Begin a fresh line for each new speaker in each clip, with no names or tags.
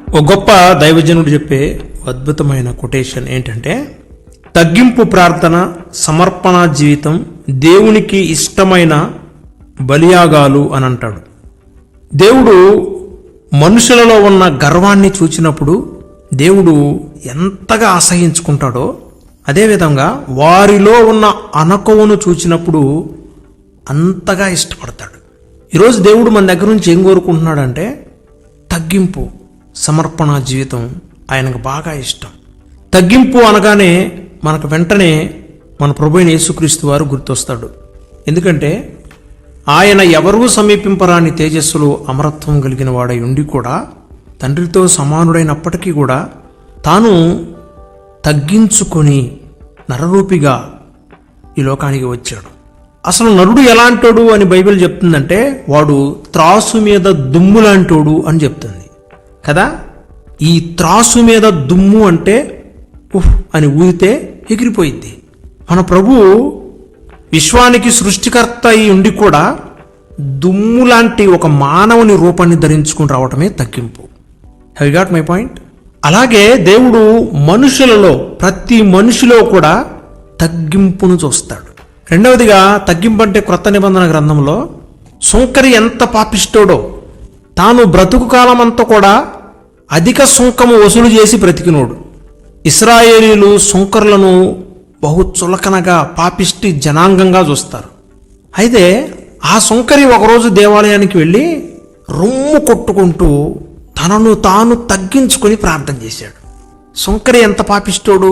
ఒక గొప్ప దైవజనుడు చెప్పే అద్భుతమైన కొటేషన్ ఏంటంటే, తగ్గింపు ప్రార్థన, సమర్పణ జీవితం దేవునికి ఇష్టమైన బలియాగాలు అని అంటాడు. దేవుడు మనుషులలో ఉన్న గర్వాన్ని చూచినప్పుడు దేవుడు ఎంతగా అసహించుకుంటాడో, అదేవిధంగా వారిలో ఉన్న అనకొవను చూచినప్పుడు అంతగా ఇష్టపడతాడు. ఈరోజు దేవుడు మన దగ్గర నుంచి ఏం కోరుకుంటున్నాడంటే తగ్గింపు, సమర్పణ జీవితం ఆయనకు బాగా ఇష్టం. తగ్గింపు అనగానే మనకు వెంటనే మన ప్రభువైన యేసుక్రీస్తు వారు గుర్తొస్తాడు. ఎందుకంటే ఆయన ఎవరూ సమీపింపరాని తేజస్సులో అమరత్వం కలిగిన వాడై ఉండి కూడా తండ్రితో సమానుడైనప్పటికీ కూడా తాను తగ్గించుకొని నరరూపిగా ఈ లోకానికి వచ్చాడు. అసలు నరుడు ఎలాంటోడు అని బైబిల్ చెప్తుందంటే, వాడు త్రాసు మీద దుమ్ము లాంటోడు అని చెప్తుంది కదా. ఈ త్రాసు మీద దుమ్ము అంటే ఉఫ్ అని ఊదితే ఎగిరిపోయింది. మన ప్రభు విశ్వానికి సృష్టికర్త అయి ఉండి కూడా దుమ్ము లాంటి ఒక మానవుని రూపాన్ని ధరించుకుని రావటమే తగ్గింపు. Have you got my point? అలాగే దేవుడు మనుషులలో, ప్రతి మనిషిలో కూడా తగ్గింపును చూస్తాడు. రెండవదిగా, తగ్గింపు అంటే క్రొత్త నిబంధన గ్రంథంలో సుంకరి ఎంత పాపిష్టోడో, తాను బ్రతుకు కాలమంతా కూడా అధిక సుంకము వసూలు చేసి బ్రతికినోడు. ఇశ్రాయేలీలు సుంకరులను బహు చులకనగా, పాపిష్టి జనాంగంగా చూస్తారు. అయితే ఆ సుంకరి ఒకరోజు దేవాలయానికి వెళ్ళి రొమ్ము కొట్టుకుంటూ తనను తాను తగ్గించుకొని ప్రార్థన చేశాడు. సుంకరి ఎంత పాపిష్టోడు,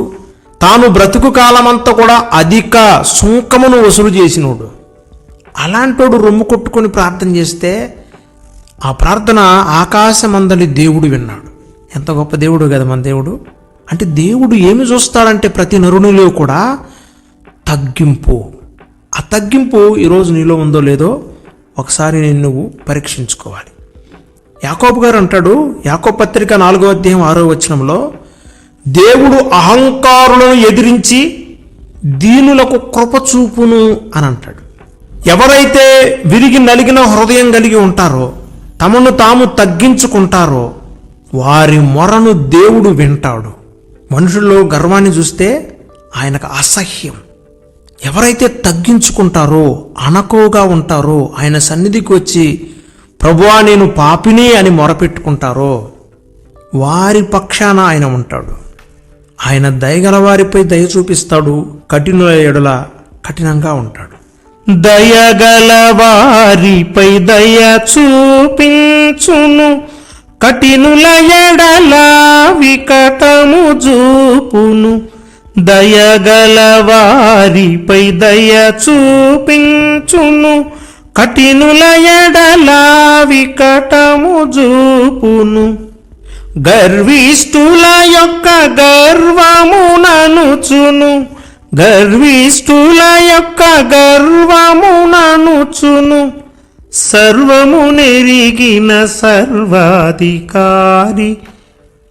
తాను బ్రతుకు కాలమంతా కూడా అధిక సుంకమును వసూలు చేసినోడు. అలాంటోడు రొమ్ము కొట్టుకొని ప్రార్థన చేస్తే ఆ ప్రార్థన ఆకాశమందలి దేవుడు విన్నాడు. ఎంత గొప్ప దేవుడు కదా మన దేవుడు. అంటే దేవుడు ఏమి చూస్తాడంటే ప్రతి నరునిలో కూడా తగ్గింపు. ఆ తగ్గింపు ఈరోజు నీలో ఉందో లేదో ఒకసారి నువ్వు పరీక్షించుకోవాలి. యాకోబు గారు అంటాడు, యాకోబు పత్రిక 4వ అధ్యాయం 6వ వచనంలో, దేవుడు అహంకారులను ఎదిరించి దీనులకు కృప చూపును అని అంటాడు. ఎవరైతే విరిగి నలిగిన హృదయం కలిగి ఉంటారో, తమను తాము తగ్గించుకుంటారో, వారి మొరను దేవుడు వింటాడు. మనుషుల్లో గర్వాన్ని చూస్తే ఆయనకు అసహ్యం. ఎవరైతే తగ్గించుకుంటారో, అనకోగా ఉంటారో, ఆయన సన్నిధికి వచ్చి ప్రభువా నేను పాపిని అని మొరపెట్టుకుంటారో, వారి పక్షాన ఆయన ఉంటాడు. ఆయన దయగల వారిపై దయ చూపిస్తాడు, కఠినుల ఎడల కఠినంగా ఉంటాడు. దయగల వారిపై దయ చూపించును, కఠినుల ఎడల వికటము చూపును. దయగల వారిపై దయ చూపించును, కఠినుల ఎడల వికటము చూపును. గర్విష్ఠుల యొక్క గర్వముననుచును, గర్విష్ఠుల యొక్క గర్వముననుచును. సర్వము నెరిగిన సర్వాధికారి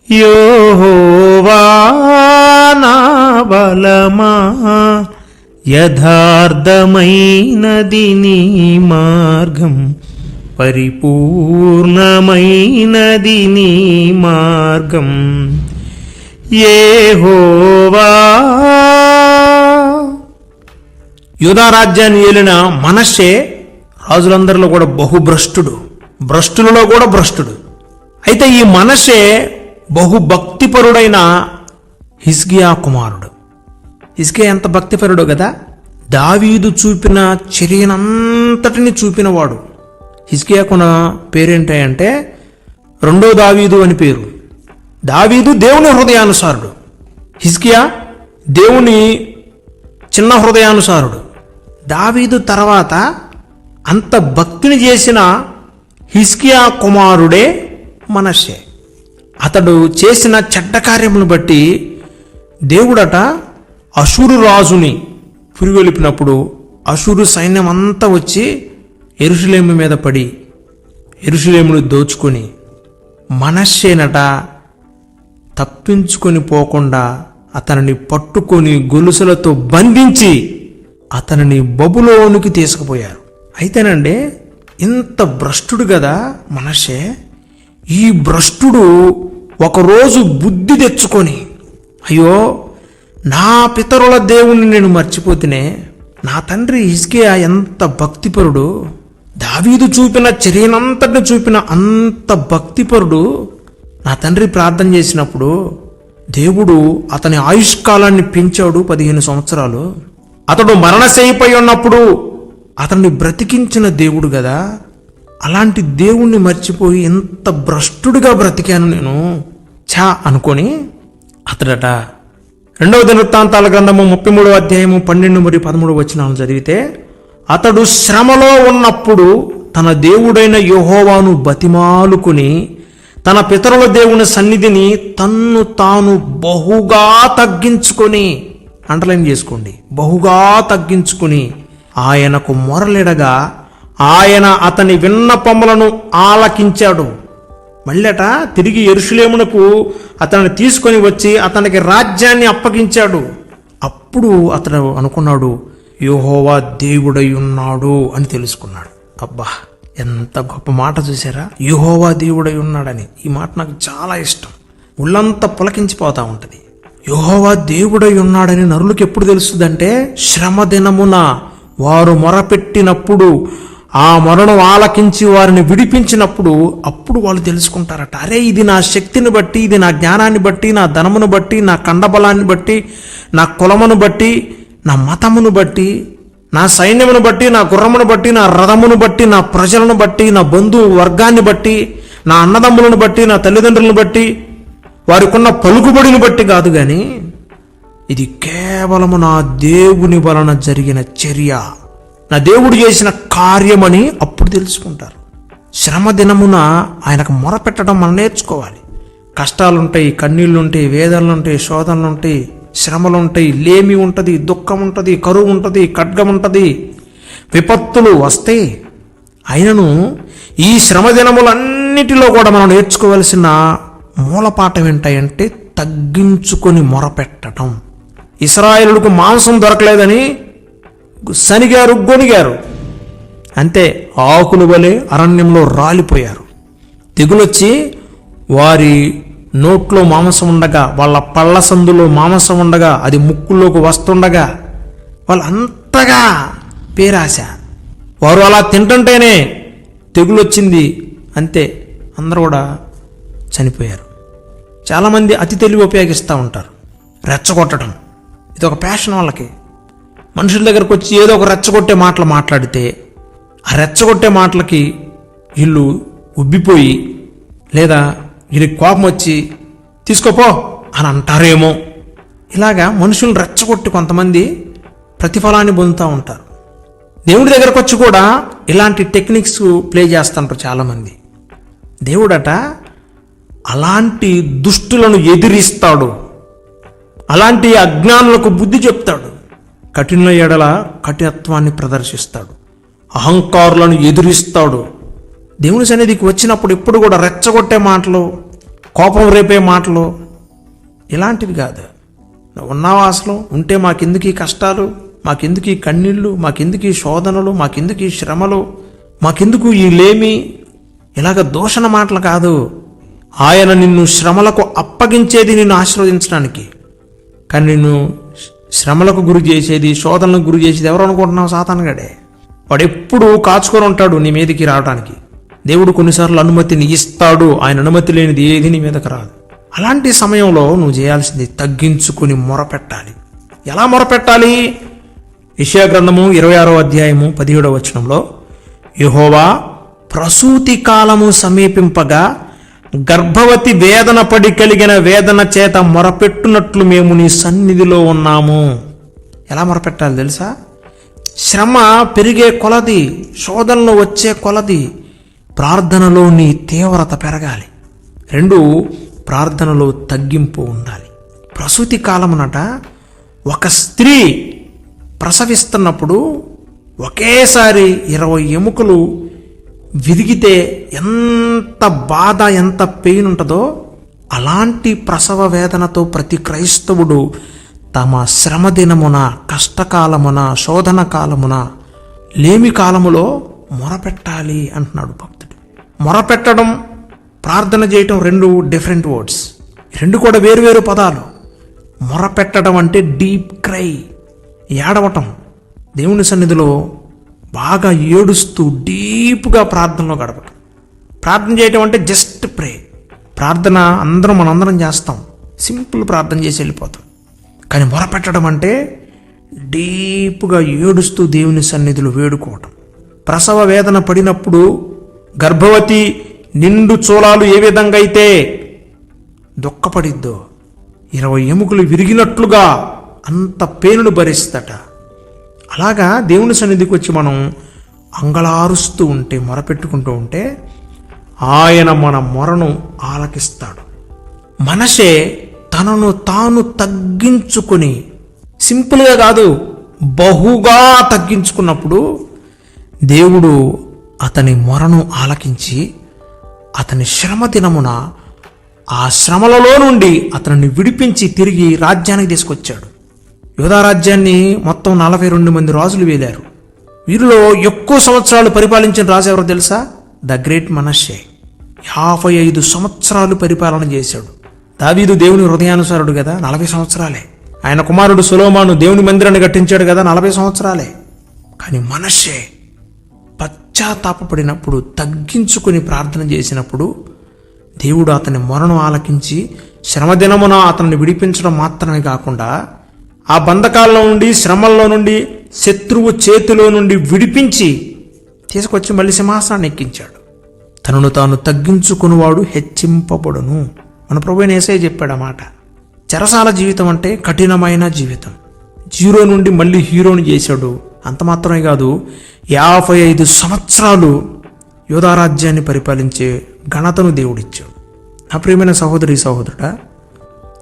యెహోవా నా బలమా, యథార్థమైనది నీ మార్గం, పరిపూర్ణమైనది నీ మార్గం యెహోవా. యూదా రాజ్యాన్ని ఏలిన మనష్షే రాజులందరిలో కూడా బహుభ్రష్టుడు, భ్రష్టులలో కూడా భ్రష్టుడు. అయితే ఈ మనష్షే బహుభక్తిపరుడైన హిజ్కియా కుమారుడు. హిజ్కియా ఎంత భక్తిపరుడో కదా. దావీదు చూపిన చర్యనంతటిని చూపినవాడు. హిజ్కియాకున్న పేరేంటంటే రెండో దావీదు అని పేరు. దావీదు దేవుని హృదయానుసారుడు, హిజ్కియా దేవుని చిన్న హృదయానుసారుడు. దావీదు తర్వాత అంత భక్తిని చేసిన హిజ్కియా కుమారుడే మనష్షే. అతడు చేసిన చెడ్డ కార్యములను బట్టి దేవుడట అషూరు రాజుని పురిగొలిపినప్పుడు అషూరు సైన్యం అంతా వచ్చి యెరూషలేము మీద పడి యెరూషలేమును దోచుకొని మనష్షేనట తప్పించుకొని పోకుండా అతనిని పట్టుకొని గొలుసులతో బంధించి అతనిని బబులోనికి తీసుకుపోయారు. అయితేనండి ఇంత భ్రష్టుడు కదా మనష్షే. ఈ భ్రష్టుడు ఒకరోజు బుద్ధి తెచ్చుకొని, అయ్యో నా పితరుల దేవుణ్ణి నేను మర్చిపోతేనే, నా తండ్రి హిజ్కియా ఎంత భక్తిపరుడు, దావీదు చూపిన చర్యనంతటిని చూపిన అంత భక్తిపరుడు. నా తండ్రి ప్రార్థన చేసినప్పుడు దేవుడు అతని ఆయుష్కాలాన్ని పెంచాడు 15 సంవత్సరాలు. అతడు మరణశయ్యపై ఉన్నప్పుడు అతన్ని బ్రతికించిన దేవుడు కదా. అలాంటి దేవుణ్ణి మర్చిపోయి ఎంత భ్రష్టుడిగా బ్రతికాను నేను అనుకొని అతడట 2వ దినవృత్తాంతాల గ్రంథము 33వ అధ్యాయము 12 మరియు 13 వచనాలు చదివితే, అతడు శ్రమలో ఉన్నప్పుడు తన దేవుడైన యెహోవాను బతిమాలుకుని తన పితరుల దేవుని సన్నిధిని తన్ను తాను బహుగా తగ్గించుకొని, అండర్లైన్ చేసుకోండి, బహుగా తగ్గించుకుని ఆయనకు మొరలిడగా ఆయన అతని విన్నపములను ఆలకించాడు. మళ్ళట తిరిగి యెరూషలేమునకు అతన్ని తీసుకొని వచ్చి అతనికి రాజ్యాన్ని అప్పగించాడు. అప్పుడు అతడు అనుకున్నాడు, యెహోవా దేవుడై ఉన్నాడు అని తెలుసుకున్నాడు. అబ్బా, ఎంత గొప్ప మాట చూసారా, యెహోవా దేవుడై ఉన్నాడని. ఈ మాట నాకు చాలా ఇష్టం, ఒళ్ళంతా పులకించిపోతా ఉంటుంది. యెహోవా దేవుడై ఉన్నాడని నరులకు ఎప్పుడు తెలుస్తుందంటే, శ్రమ దినమున వారు మొరపెట్టినప్పుడు, ఆ మొరను ఆలకించి వారిని విడిపించినప్పుడు అప్పుడు వాళ్ళు తెలుసుకుంటారట, అరే ఇది నా శక్తిని బట్టి, ఇది నా జ్ఞానాన్ని బట్టి, నా ధనమును బట్టి, నా కండబలాన్ని బట్టి, నా కులమును బట్టి, నా మతమును బట్టి, నా సైన్యమును బట్టి, నా గుర్రమును బట్టి, నా రథమును బట్టి, నా ప్రజలను బట్టి, నా బంధు వర్గాన్ని బట్టి, నా అన్నదమ్ములను బట్టి, నా తల్లిదండ్రులను బట్టి, వారికున్న పలుకుబడిని బట్టి కాదు కానీ ఇది కేవలము నా దేవుని వలన జరిగిన చర్య, నా దేవుడు చేసిన కార్యమని అప్పుడు తెలుసుకుంటారు. శ్రమ దినమున ఆయనకు మొరపెట్టడం మనం నేర్చుకోవాలి. కష్టాలుంటాయి, కన్నీళ్ళుంటాయి, వేదనలుంటాయి, శోధనలుంటాయి, శ్రమలుంటాయి, లేమి ఉంటుంది, దుఃఖం ఉంటుంది, కరువు ఉంటుంది, ఖడ్గం ఉంటుంది, విపత్తులు వస్తాయి. అయినను ఈ శ్రమ దినములన్నిటిలో కూడా మనం నేర్చుకోవలసిన మూలపాఠం ఏంటంటే తగ్గించుకొని మొరపెట్టడం. ఇశ్రాయేలులకు మాంసం దొరకలేదని సనిగారు, గొనిగారు, అంతే, ఆకుల వలె అరణ్యంలో రాలిపోయారు. తెగులొచ్చి వారి నోట్లో మాంసం ఉండగా, వాళ్ళ పళ్ళ సందులో మాంసం ఉండగా, అది ముక్కుల్లోకి వస్తుండగా వాళ్ళు అంతగా పేరాశ, వారు అలా తింటుంటేనే తెగులొచ్చింది, అంతే, అందరూ కూడా చనిపోయారు. చాలామంది అతి తెలివి ఉపయోగిస్తూ ఉంటారు, రెచ్చగొట్టడం. ఇది ఒక ప్యాషన్ వాళ్ళకి. మనుషుల దగ్గరకు వచ్చి ఏదో ఒక రెచ్చగొట్టే మాటలు మాట్లాడితే ఆ రెచ్చగొట్టే మాటలకి వీళ్ళు ఉబ్బిపోయి, లేదా వీళ్ళకి కోపం వచ్చి తీసుకోపో అని అంటారేమో. ఇలాగా మనుషులు రెచ్చగొట్టి కొంతమంది ప్రతిఫలాన్ని పొందుతూ ఉంటారు. దేవుడి దగ్గరకు వచ్చి కూడా ఇలాంటి టెక్నిక్స్ ప్లే చేస్తుంటారు చాలామంది. దేవుడట అలాంటి దుష్టులను ఎదిరిస్తాడు, అలాంటి అజ్ఞానులకు బుద్ధి చెప్తాడు, కఠిన ఎడల కఠినత్వాన్ని ప్రదర్శిస్తాడు, అహంకారులను ఎదిరిస్తాడు. దేవుని సన్నిధికి వచ్చినప్పుడు ఎప్పుడు కూడా రెచ్చగొట్టే మాటలు, కోపం రేపే మాటలు ఇలాంటివి కాదు. ఉన్నావా అసలు? ఉంటే మాకెందుకు ఈ కష్టాలు, మాకెందుకు ఈ కన్నీళ్ళు, మాకెందుకు ఈ శోధనలు, మాకెందుకు ఈ శ్రమలు, మాకెందుకు ఈ లేమి, ఇలాగ దూషణ మాటలు కాదు. ఆయన నిన్ను శ్రమలకు అప్పగించేది నిన్ను ఆశీర్వదించడానికి, కానీ నిన్ను శ్రమలకు గురి చేసేది, శోధనలకు గురి చేసేది ఎవరు అనుకుంటున్నావు? సాతానుగాడే. వాడు ఎప్పుడు కాచుకొని ఉంటాడు నీ మీదకి రావడానికి. దేవుడు కొన్నిసార్లు అనుమతిని ఇస్తాడు, ఆయన అనుమతి లేనిది ఏది నీ మీదకి రాదు. అలాంటి సమయంలో నువ్వు చేయాల్సింది తగ్గించుకుని మొరపెట్టాలి. ఎలా మొరపెట్టాలి? యెషయా గ్రంథము 26వ అధ్యాయము 17వ వచనంలో, యెహోవా ప్రసూతి కాలము సమీపింపగా గర్భవతి వేదన పడి కలిగిన వేదన చేత మొరపెట్టునట్లు మేము నీ సన్నిధిలో ఉన్నాము. ఎలా మొరపెట్టాలి తెలుసా? శ్రమ పెరిగే కొలది, శోధనలో వచ్చే కొలది ప్రార్థనలో నీ తీవ్రత పెరగాలి. 2, ప్రార్థనలో తగ్గింపు ఉండాలి. ప్రసూతి కాలమునట ఒక స్త్రీ ప్రసవిస్తున్నప్పుడు ఒకేసారి 20 ఎముకలు విరిగితే ఎంత బాధ, ఎంత పెయిన్ ఉంటుందో, అలాంటి ప్రసవ వేదనతో ప్రతి క్రైస్తవుడు తమ శ్రమ దినమున, కష్టకాలమున, శోధన కాలమున, లేమి కాలములో మొరపెట్టాలి అంటున్నాడు భక్తుడు. మొరపెట్టడం, ప్రార్థన చేయటం 2 డిఫరెంట్ వర్డ్స్. రెండు కూడా వేరువేరు పదాలు. మొరపెట్టడం అంటే డీప్ క్రై, ఏడవటం. దేవుని సన్నిధిలో బాగా ఏడుస్తూ డీప్గా ప్రార్థనలో గడపటం. ప్రార్థన చేయటం అంటే జస్ట్ ప్రే. ప్రార్థన మనందరం చేస్తాం, సింపుల్ ప్రార్థన చేసి వెళ్ళిపోతాం. కానీ మొరపెట్టడం అంటే డీప్గా ఏడుస్తూ దేవుని సన్నిధిలో వేడుకోవటం. ప్రసవ వేదన పడినప్పుడు గర్భవతి నిండు చూలాలు ఏ విధంగా అయితే దుఃఖపడిద్దో, 20 ఎముకలు విరిగినట్లుగా అంత పేనును భరిస్తట. అలాగా దేవుని సన్నిధికి వచ్చి మనం అంగళారుస్తూ ఉంటే, మొరపెట్టుకుంటూ ఉంటే ఆయన మన మొరను ఆలకిస్తాడు. మనషే తనను తాను తగ్గించుకొని, సింపుల్గా కాదు బహుగా తగ్గించుకున్నప్పుడు దేవుడు అతని మొరను ఆలకించి అతని శ్రమ దినమున ఆ శ్రమలలో నుండి అతనిని విడిపించి తిరిగి రాజ్యానికి తీసుకొచ్చాడు. యూదా రాజ్యాన్ని మొత్తం 42 మంది రాజులు వేలారు. వీరిలో ఎక్కువ సంవత్సరాలు పరిపాలించిన రాజు ఎవరో తెలుసా? ద గ్రేట్ మనష్షే. 55 సంవత్సరాలు పరిపాలన చేశాడు. దావీదు దేవుని హృదయానుసారుడు కదా, 40 సంవత్సరాలే. ఆయన కుమారుడు సొలొమోను దేవుని మందిరాన్ని కట్టించాడు కదా, 40 సంవత్సరాలే. కానీ మనష్షే పశ్చాత్తాపడినప్పుడు, తగ్గించుకుని ప్రార్థన చేసినప్పుడు దేవుడు అతని మొరను ఆలకించి శ్రమదినమున అతన్ని విడిపించడం మాత్రమే కాకుండా ఆ బంధకాల్లో నుండి, శ్రమల్లో నుండి, శత్రువు చేతిలో నుండి విడిపించి తీసుకొచ్చి మళ్ళీ సింహాసనాన్ని ఎక్కించాడు. తనను తాను తగ్గించుకునివాడు హెచ్చింపబడును. మన ప్రభువైన యేసయ్య చెప్పాడు ఆ మాట. చెరసాల జీవితం అంటే కఠినమైన జీవితం. జీరో నుండి మళ్ళీ హీరోని చేశాడు. అంత మాత్రమే కాదు, 55 సంవత్సరాలు యూదా రాజ్యాన్ని పరిపాలించే ఘనతను దేవుడిచ్చాడు. నా ప్రియమైన సహోదరి సహోదరుడా,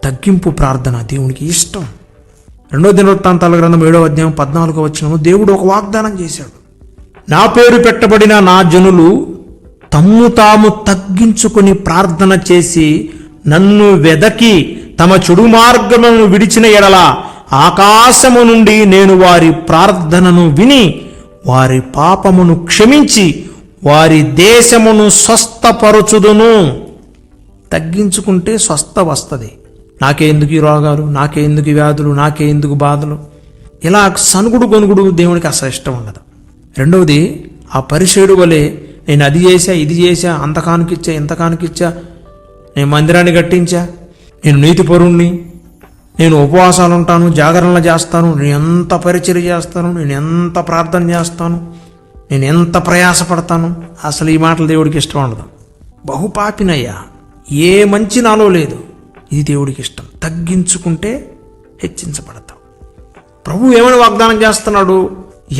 తగ్గింపు ప్రార్థన దేవునికి ఇష్టం. 2 దినవృత్తాంతాల గ్రంథం 7వ అధ్యాయం 14వ వచనం దేవుడు ఒక వాగ్దానం చేశాడు. నా పేరు పెట్టబడిన నా జనులు తమ్ము తాము తగ్గించుకుని ప్రార్థన చేసి నన్ను వెదకి తమ చెడు మార్గములను విడిచిన ఎడల ఆకాశము నుండి నేను వారి ప్రార్థనను విని వారి పాపమును క్షమించి వారి దేశమును స్వస్థపరచుదును. తగ్గించుకుంటే స్వస్థ వస్తుంది. నాకే ఎందుకు ఈ రోగాలు, నాకే ఎందుకు ఈ వ్యాధులు, నాకే ఎందుకు బాధలు, ఇలా సనుగుడు గొనుగుడు దేవునికి అసలు ఇష్టం ఉండదు. రెండవది, ఆ పరిసేయుడు వలె నేను అది చేశా, ఇది చేశా, అంత కానుకిచ్చా, ఇంత కానుకిచ్చా, నేను మందిరాన్ని కట్టించా, నేను నీతిపరుణ్ణి, నేను ఉపవాసాలు ఉంటాను, జాగరణలు చేస్తాను, నేను ఎంత పరిచర్య చేస్తాను, నేను ఎంత ప్రార్థన చేస్తాను, నేను ఎంత ప్రయాసపడతాను, అసలు ఈ మాటలు దేవుడికి ఇష్టం ఉండదు. బహుపాపినయ్యా, ఏ మంచి నాలో లేదు, ఇది దేవుడికి ఇష్టం. తగ్గించుకుంటే హెచ్చించబడతాం. ప్రభు ఏమని వాగ్దానం చేస్తున్నాడు?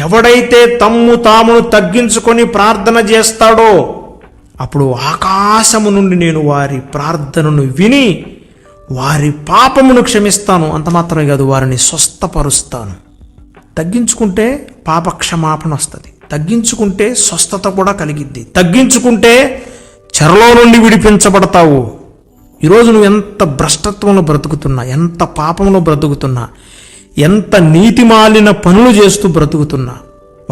ఎవడైతే తమ్ము తామును తగ్గించుకొని ప్రార్థన చేస్తాడో అప్పుడు ఆకాశము నుండి నేను వారి ప్రార్థనను విని వారి పాపమును క్షమిస్తాను. అంత మాత్రమే కాదు, వారిని స్వస్థపరుస్తాను. తగ్గించుకుంటే పాప క్షమాపణ వస్తుంది. తగ్గించుకుంటే స్వస్థత కూడా కలిగిద్ది. తగ్గించుకుంటే చెరలో నుండి విడిపించబడతావు. ఈరోజు నువ్వు ఎంత భ్రష్టత్వంలో బ్రతుకుతున్నా, ఎంత పాపంలో బ్రతుకుతున్నా, ఎంత నీతిమాలిన పనులు చేస్తూ బ్రతుకుతున్నా,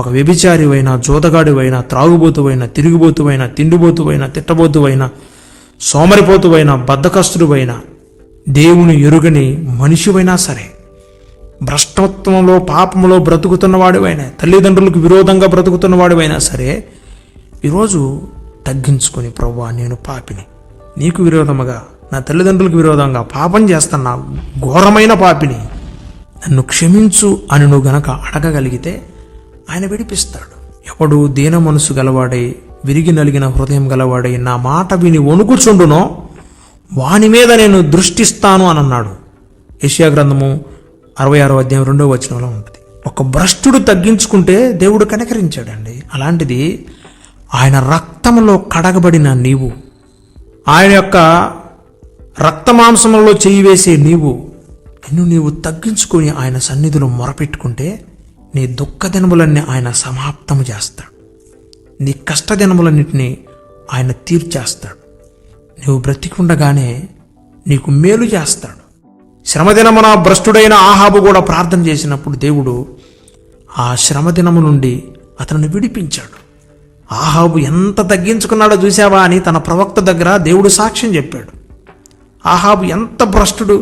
ఒక వ్యభిచారివైనా, జోదగాడివైనా, త్రాగుబోతువైనా, తిరిగిబోతువైనా, తిండిబోతువైనా, తిట్టబోతువైనా, సోమరిపోతువైనా, బద్ధకస్తుడివైనా, దేవుని ఎరుగని మనిషివైనా సరే, భ్రష్టత్వంలో పాపంలో బ్రతుకుతున్నవాడివైనా, తల్లిదండ్రులకు విరోధంగా బ్రతుకుతున్నవాడివైనా సరే, ఈరోజు తగ్గించుకొని, ప్రభువా నేను పాపిని, నీకు విరోధముగా, నా తల్లిదండ్రులకు విరోధంగా పాపం చేస్తున్నా, ఘోరమైన పాపిని, నన్ను క్షమించు అని నువ్వు గనక అడగగలిగితే ఆయన విడిపిస్తాడు. ఎవడు దీన మనసు గలవాడై, విరిగి నలిగిన హృదయం గలవాడై నా మాట విని వణుకుచుండునో వాని మీద నేను దృష్టిస్తాను అని అన్నాడు. యెషయా గ్రంథము 66వ అధ్యాయం 2వ వచనంలో ఉంటుంది. ఒక భ్రష్టుడు తగ్గించుకుంటే దేవుడు కనికరించాడండి. అలాంటిది ఆయన రక్తంలో కడగబడిన నీవు, ఆయన యొక్క రక్తమాంసములలో చేయి వేసే నీవు తగ్గించుకొని ఆయన సన్నిధిలో మొరపెట్టుకుంటే నీ దుఃఖ దినములన్నీ ఆయన సమాప్తము చేస్తాడు. నీ కష్ట దినములన్నింటినీ ఆయన తీర్చేస్తాడు. నువ్వు బ్రతికుండగానే నీకు మేలు చేస్తాడు. శ్రమదినమున భ్రష్టుడైన ఆహాబు కూడా ప్రార్థన చేసినప్పుడు దేవుడు ఆ శ్రమదినము నుండి అతనిని విడిపించాడు. ఆహాబు ఎంత తగ్గించుకున్నాడో చూసావా అని తన ప్రవక్త దగ్గర దేవుడు సాక్ష్యం చెప్పాడు. ఆహాబు ఎంత భ్రష్టుడు!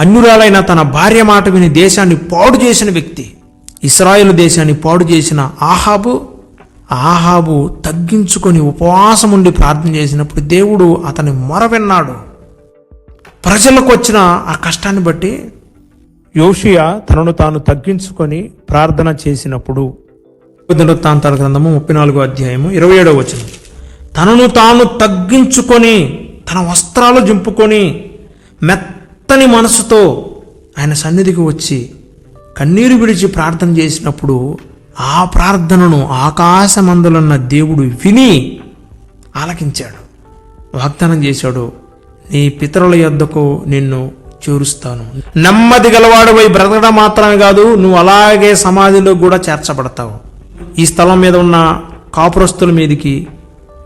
అన్యురాలైన తన భార్య మాట విని దేశాన్ని పాడు చేసిన వ్యక్తి. ఇశ్రాయేలు దేశాన్ని పాడు చేసిన ఆహాబు తగ్గించుకొని ఉపవాసం ఉండి ప్రార్థన చేసినప్పుడు దేవుడు అతని మొర విన్నాడు. ప్రజలకు వచ్చిన ఆ కష్టాన్ని బట్టి యోషియా తనను తాను తగ్గించుకొని ప్రార్థన చేసినప్పుడు, దినవృత్తాంతాల గ్రంథము 34వ అధ్యాయము 27వ వచనం, తనను తాను తగ్గించుకొని తన వస్త్రాలు జింపుకొని మెత్తని మనసుతో ఆయన సన్నిధికి వచ్చి కన్నీరు విడిచి ప్రార్థన చేసినప్పుడు ఆ ప్రార్థనను ఆకాశమందులున్న దేవుడు విని ఆలకించాడు. వాగ్దానం చేశాడు, నీ పితరుల యొద్దకు నిన్ను చేరుస్తాను. నెమ్మది గలవాడువై బ్రతకడం మాత్రమే కాదు, నువ్వు అలాగే సమాధిలో కూడా చేర్చబడతావు. ఈ స్థలం మీద ఉన్న కాపురస్తుల మీదికి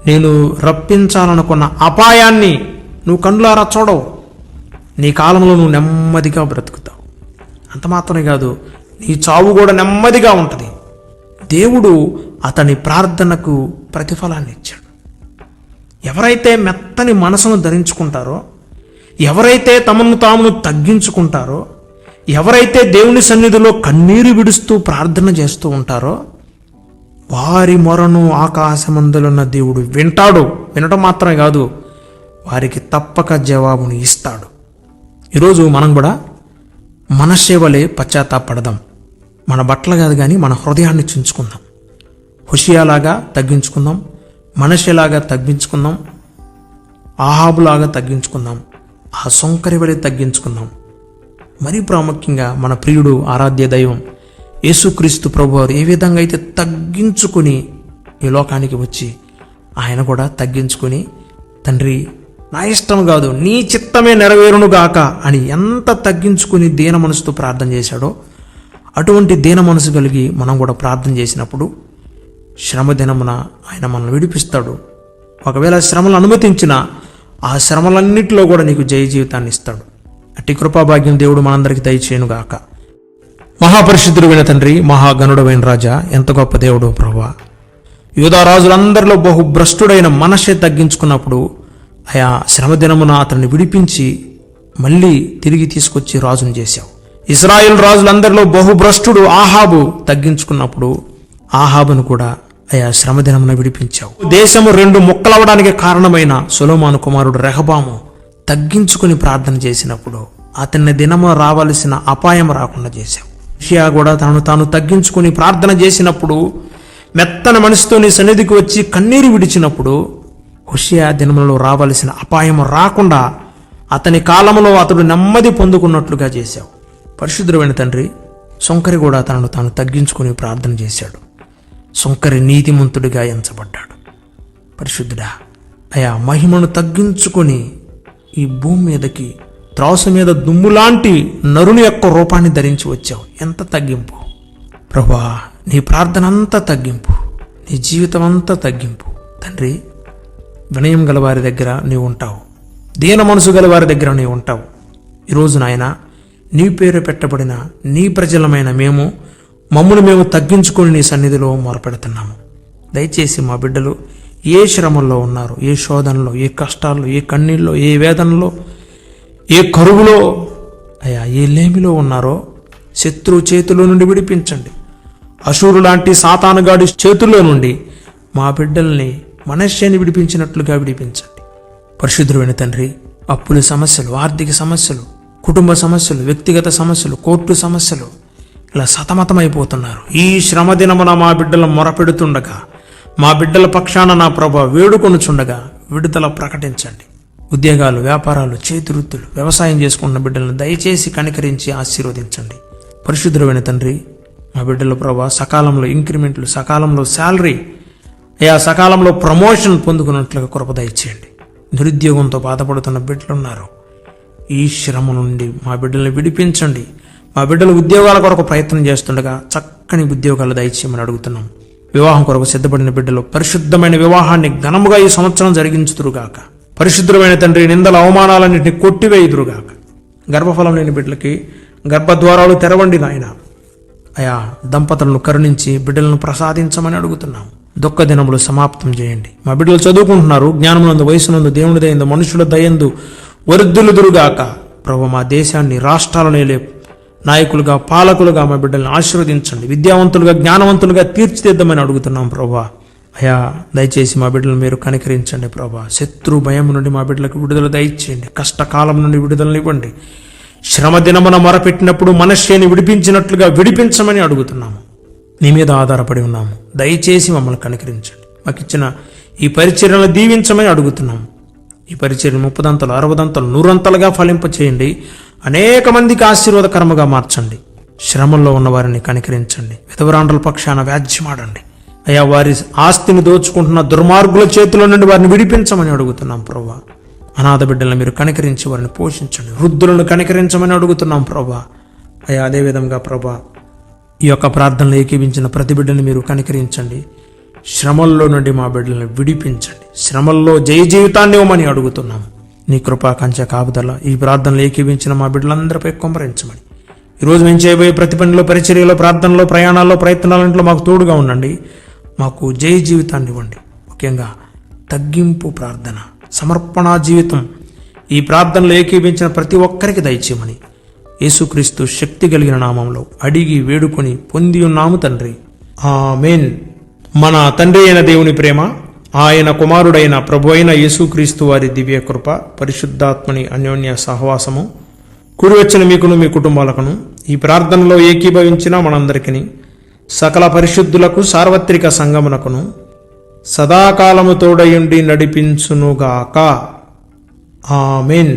నేను రప్పించాలనుకున్న అపాయాన్ని నువ్వు కన్నులారా చూడవు. నీ కాలంలో నువ్వు నెమ్మదిగా బ్రతుకుతావు. అంత మాత్రమే కాదు, నీ చావు కూడా నెమ్మదిగా ఉంటుంది. దేవుడు అతని ప్రార్థనకు ప్రతిఫలాన్ని ఇచ్చాడు. ఎవరైతే మెత్తని మనసును ధరించుకుంటారో, ఎవరైతే తమను తామును తగ్గించుకుంటారో, ఎవరైతే దేవుని సన్నిధిలో కన్నీరు విడుస్తూ ప్రార్థన చేస్తూ ఉంటారో వారి మొరను ఆకాశమందులున్న దేవుడు వింటాడు. వినటం మాత్రమే కాదు, వారికి తప్పక జవాబును ఇస్తాడు. ఈరోజు మనం కూడా మన సేవలే పశ్చాత్తాపడదాం. మన బట్టలు కాదు కానీ మన హృదయాన్ని చించుకుందాం. హోషేయలాగా తగ్గించుకుందాం, మనషేలాగా తగ్గించుకుందాం, ఆహాబులాగా తగ్గించుకుందాం, ఆ సొంకరి వలె తగ్గించుకుందాం. మరీ ప్రాముఖ్యంగా మన ప్రియుడు ఆరాధ్య దైవం యేసుక్రీస్తు ప్రభువారు ఏ విధంగా అయితే తగ్గించుకుని ఈ లోకానికి వచ్చి ఆయన కూడా తగ్గించుకుని, తండ్రి నా ఇష్టం కాదు నీ చిత్తమే నెరవేరునుగాక అని ఎంత తగ్గించుకుని దీన మనసుతో ప్రార్థన చేశాడో, అటువంటి దీన మనసు కలిగి మనం కూడా ప్రార్థన చేసినప్పుడు శ్రమ దినమున ఆయన మనల్ని విడిపిస్తాడు. ఒకవేళ శ్రమలు అనుమతించిన ఆ శ్రమలన్నిటిలో కూడా నీకు జయ జీవితాన్ని ఇస్తాడు. అట్టి కృపాభాగ్యం దేవుడు మనందరికీ దయచేయునుగాక. మహాపరిశుద్ధుడైన తండ్రి, మహాగణుడైన రాజా, ఎంత గొప్ప దేవుడు ప్రభువా. యూదా రాజులందరిలో బహుభ్రష్టుడైన మనషే తగ్గించుకున్నప్పుడు ఆయా శ్రమ దినమున అతన్ని విడిపించి మళ్ళీ తిరిగి తీసుకొచ్చి రాజును చేశావు. ఇశ్రాయేలు రాజులందరిలో బహుభ్రష్టుడు ఆహాబు తగ్గించుకున్నప్పుడు ఆహాబును కూడా ఆయా శ్రమ దినమున విడిపించావు. దేశము 2 ముక్కలవడానికి కారణమైన సొలొమోను కుమారుడు రెహబాము తగ్గించుకుని ప్రార్థన చేసినప్పుడు అతన్ని దినము రావలసిన అపాయం రాకుండా చేశావు. హోషేయ కూడా తనను తాను తగ్గించుకుని ప్రార్థన చేసినప్పుడు, మెత్తన మనసుతో నీ సన్నిధికి వచ్చి కన్నీరు విడిచినప్పుడు హోషేయ దినములలో రావలసిన అపాయం రాకుండా అతని కాలంలో అతడు నెమ్మది పొందుకున్నట్లుగా చేశావు. పరిశుద్ధుడైన తండ్రి, సొంకరి కూడా తనను తాను తగ్గించుకుని ప్రార్థన చేశాడు. సొంకరి నీతిమంతుడిగా ఎంచబడ్డాడు. పరిశుద్ధుడా, అయా మహిమను తగ్గించుకొని ఈ భూమి మీదకి త్రాసు మీద దుమ్ములాంటి నరుని యొక్క రూపాన్ని ధరించి వచ్చావు. ఎంత తగ్గింపు ప్రభువా! నీ ప్రార్థన అంతా తగ్గింపు, నీ జీవితం అంతా తగ్గింపు. తండ్రి, వినయం గల వారి దగ్గర నీవు ఉంటావు, దీన మనసు గల వారి దగ్గర నీవు ఉంటావు. ఈరోజు నాయన, నీ పేరు పెట్టబడిన నీ ప్రజలమైన మమ్మల్ని మేము తగ్గించుకొని నీ సన్నిధిలో మొరపెడుతున్నాము. దయచేసి మా బిడ్డలు ఏ శ్రమల్లో ఉన్నారు, ఏ శోధనలో, ఏ కష్టాల్లో, ఏ కన్నీళ్ళలో, ఏ వేదనలో, ఏ కరువులో, అయ్యా ఏ లేమిలో ఉన్నారో శత్రువు చేతిలో నుండి విడిపించండి. అశూరు లాంటి సాతానుగాడి చేతుల్లో నుండి మా బిడ్డల్ని మనశ్శాన్ని విడిపించినట్లుగా విడిపించండి. పరిశుద్ధుడైన తండ్రి, అప్పుల సమస్యలు, ఆర్థిక సమస్యలు, కుటుంబ సమస్యలు, వ్యక్తిగత సమస్యలు, కోర్టు సమస్యలు, ఇలా సతమతమైపోతున్నారు. ఈ శ్రమ దినమున మా బిడ్డల మొరపెడుతుండగా, మా బిడ్డల పక్షాన నా ప్రభు వేడుకొనుచుండగా విడుదల ప్రకటించండి. ఉద్యోగాలు, వ్యాపారాలు, చేతి వృత్తులు, వ్యవసాయం చేసుకున్న బిడ్డలను దయచేసి కనికరించి ఆశీర్వదించండి. పరిశుద్ధుడైన తండ్రి, మా బిడ్డల ప్రభు సకాలంలో ఇంక్రిమెంట్లు, సకాలంలో శాలరీ, సకాలంలో ప్రమోషన్ పొందుకున్నట్లుగా కృప దయచేయండి. నిరుద్యోగంతో బాధపడుతున్న బిడ్డలున్నారు. ఈ శ్రమ నుండి మా బిడ్డల్ని విడిపించండి. మా బిడ్డలు ఉద్యోగాల కొరకు ప్రయత్నం చేస్తుండగా చక్కని ఉద్యోగాలు దయచేయమని అడుగుతున్నాం. వివాహం కొరకు సిద్ధపడిన బిడ్డలు పరిశుద్ధమైన వివాహాన్ని ఘనముగా ఈ సంవత్సరం జరిగించుదురుగాక. పరిశుద్ధమైన తండ్రి, నిందల అవమానాలన్నింటినీ కొట్టివేయుదురుగాక. గర్భఫలం లేని బిడ్డలకి గర్భద్వారాలు తెరవండి నాయన. అయా దంపతులను కరుణించి బిడ్డలను ప్రసాదించమని అడుగుతున్నాం. దుఃఖ దినములు సమాప్తం చేయండి. మా బిడ్డలు చదువుకుంటున్నారు. జ్ఞానమునందు, వయసునందు, దేవుని దయందు, మనుషుల దయందు వర్ధిల్లుదురుగాక. ప్రభు మా దేశాన్ని, రాష్ట్రాలను ఏలే నాయకులుగా, పాలకులుగా మా బిడ్డల్ని ఆశీర్వదించండి. విద్యావంతులుగా, జ్ఞానవంతులుగా తీర్చిదిద్దామని అడుగుతున్నాం ప్రభా. అయా దయచేసి మా బిడ్డలను మీరు కనికరించండి ప్రభా. శత్రు భయం నుండి మా బిడ్డలకు విడుదల దయచేయండి. కష్టకాలం నుండి విడుదలనివ్వండి. శ్రమ దినమున మొరపెట్టినప్పుడు మనశ్శేని విడిపించినట్లుగా విడిపించమని అడుగుతున్నాము. నీ మీద ఆధారపడి ఉన్నాము. దయచేసి మమ్మల్ని కనికరించండి. మాకు ఇచ్చిన ఈ పరిచర్యలను దీవించమని అడుగుతున్నాము. ఈ పరిచర్య 30 60 100 ఫలింపచేయండి. అనేక మందికి ఆశీర్వాదకరముగా మార్చండి. శ్రమల్లో ఉన్న వారిని కనికరించండి. విధవరాండ్రుల పక్షాన వ్యాజ్యమాడండి. అయ్యా వారి ఆస్తిని దోచుకుంటున్న దుర్మార్గుల చేతిలో నుండి వారిని విడిపించమని అడుగుతున్నాం ప్రభా. అనాథ బిడ్డలను మీరు కనికరించి వారిని పోషించండి. వృద్ధులను కనికరించమని అడుగుతున్నాం ప్రభా. అయ్యా అదేవిధంగా ప్రభా ఈ యొక్క ప్రార్థనలు ఏకీవించిన ప్రతి బిడ్డని మీరు కనికరించండి. శ్రమల్లో నుండి మా బిడ్డలను విడిపించండి. శ్రమల్లో జయ జీవితాన్ని ఇవ్వమని అడుగుతున్నాము. నీ కృపా కంచె కాపుదల ఈ ప్రార్థనలు ఏకీవించిన మా బిడ్డలందరిపై కుమ్మరించమని, ఈరోజు మేము చేయబోయే ప్రతి పనిలో, పరిచర్యలో, ప్రార్థనలో, ప్రయాణాల్లో, ప్రయత్నాలన్నింటిలో మాకు తోడుగా ఉండండి. మాకు జయ జీవితాన్ని ఇవ్వండి. ముఖ్యంగా తగ్గింపు ప్రార్థన, సమర్పణ జీవితం ఈ ప్రార్థనలో ఏకీవించిన ప్రతి ఒక్కరికి దయచేయమని యేసుక్రీస్తు శక్తి కలిగిన నామంలో అడిగి వేడుకొని పొంది ఉన్నాము తండ్రి. ఆమేన్. మన తండ్రి అయిన దేవుని ప్రేమ, ఆయన కుమారుడైన ప్రభు అయిన యేసుక్రీస్తు వారి దివ్య కృప, పరిశుద్ధాత్మని అన్యోన్య సహవాసము కూడి వచ్చిన మీకును మీ కుటుంబాలకును ఈ ప్రార్థనలో ఏకీభవించిన మనందరికీ, సకల పరిశుద్ధులకు, సార్వత్రిక సంగమునకును సదాకాలము తోడయుండి నడిపించునుగాక. ఆమేన్.